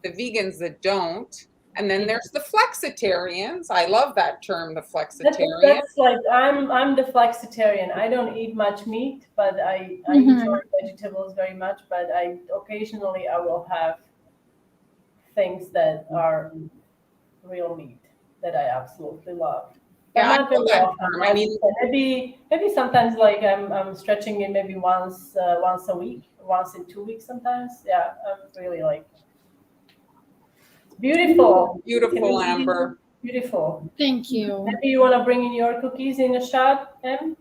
the vegans that don't. And then there's the flexitarians. I love that term, the flexitarian.
That's like I'm the flexitarian. I don't eat much meat, but I enjoy vegetables very much. But occasionally I will have things that are real meat that I absolutely love.
Yeah,
not very often. I mean, maybe sometimes like I'm stretching it maybe once a week, once in 2 weeks sometimes. Yeah, I'm really like beautiful.
Beautiful, Amber.
Beautiful.
Thank you.
Maybe you want to bring in your cookies in a shot, Em?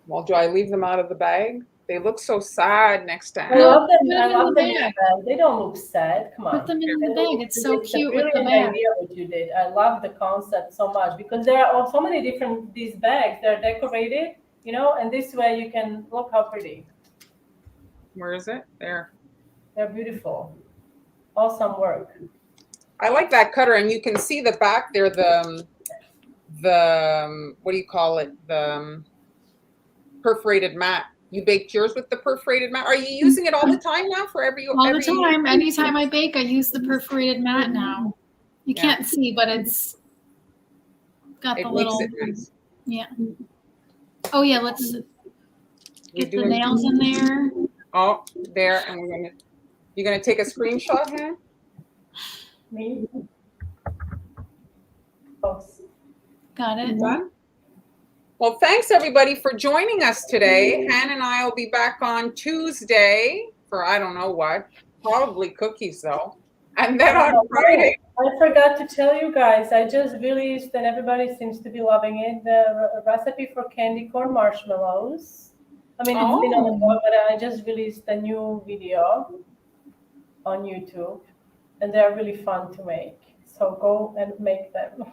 Well, do I leave them out of the bag? They look so sad next to Em.
I love them. I love them in the bag. They don't look sad. Come on.
Put them in the bag. It's so cute
with the
bag.
idea what you did. I love the concept so much because there are so many different these bags. They're decorated, and this way you can look how pretty.
Where is it? There.
They're beautiful. Awesome work.
I like that cutter, and you can see the back there. The what do you call it? The perforated mat. You baked yours with the perforated mat. Are you using it all the time now for every?
All the time. Anytime I bake, I use the perforated mat now. You can't see, but it's got the little.
Nice.
Yeah. Oh yeah. Let's get the nails in there.
Oh, there, and you're gonna take a screenshot, Han?
Me. Oh.
Got it.
Done? Well, thanks everybody for joining us today. Han and I will be back on Tuesday for I don't know what, probably cookies though. And then on Friday.
I forgot to tell you guys, I just released, and everybody seems to be loving it, the recipe for candy corn marshmallows. I mean, it's been on the blog, but I just released a new video on YouTube. and they're really fun to make. So go and make them.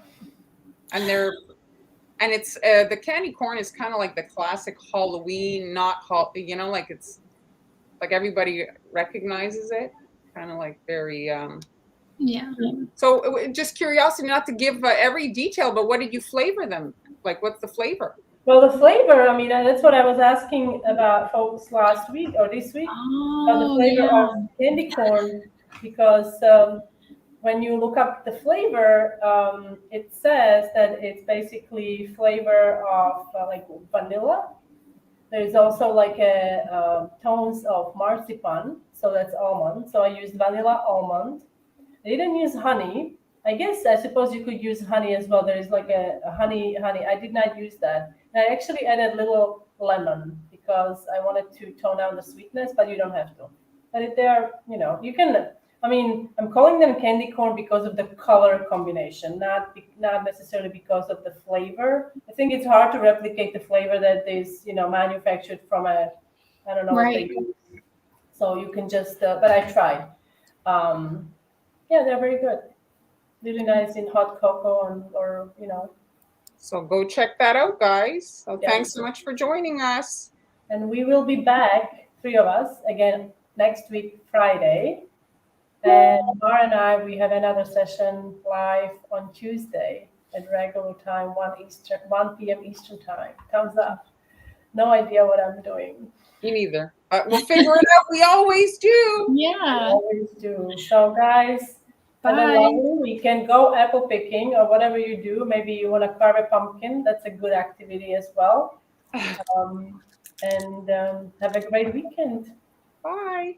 And it's the candy corn is kind of like the classic Halloween, not like it's like everybody recognizes it, kind of like very
Yeah.
So just curiosity, not to give every detail, but what did you flavor them? Like, what's the flavor?
Well, the flavor, I mean, that's what I was asking about folks last week or this week, about the flavor of candy corn, because when you look up the flavor, it says that it's basically flavor of like vanilla. There's also like a tones of marzipan, so that's almond. So I used vanilla almond. I didn't use honey. I suppose you could use honey as well. There is like a honey. I did not use that. And I actually added little lemon because I wanted to tone down the sweetness, but you don't have to. But they are, you can. I mean, I'm calling them candy corn because of the color combination, not necessarily because of the flavor. I think it's hard to replicate the flavor that is, manufactured from I don't know what they use. So you can just, but I tried. Yeah, they're very good. Really nice in hot cocoa or.
So go check that out, guys. So thanks so much for joining us.
And we will be back, 3 of us, again next week, Friday. And Mara and I, we have another session live on Tuesday at regular time, 1 p.m. Eastern time. Thumbs up. No idea what I'm doing.
Me neither. We'll figure it out. We always do.
Yeah.
We always do. So, guys, have a lovely weekend. Go apple picking or whatever you do. Maybe you want to carve a pumpkin. That's a good activity as well. And have a great weekend.
Bye.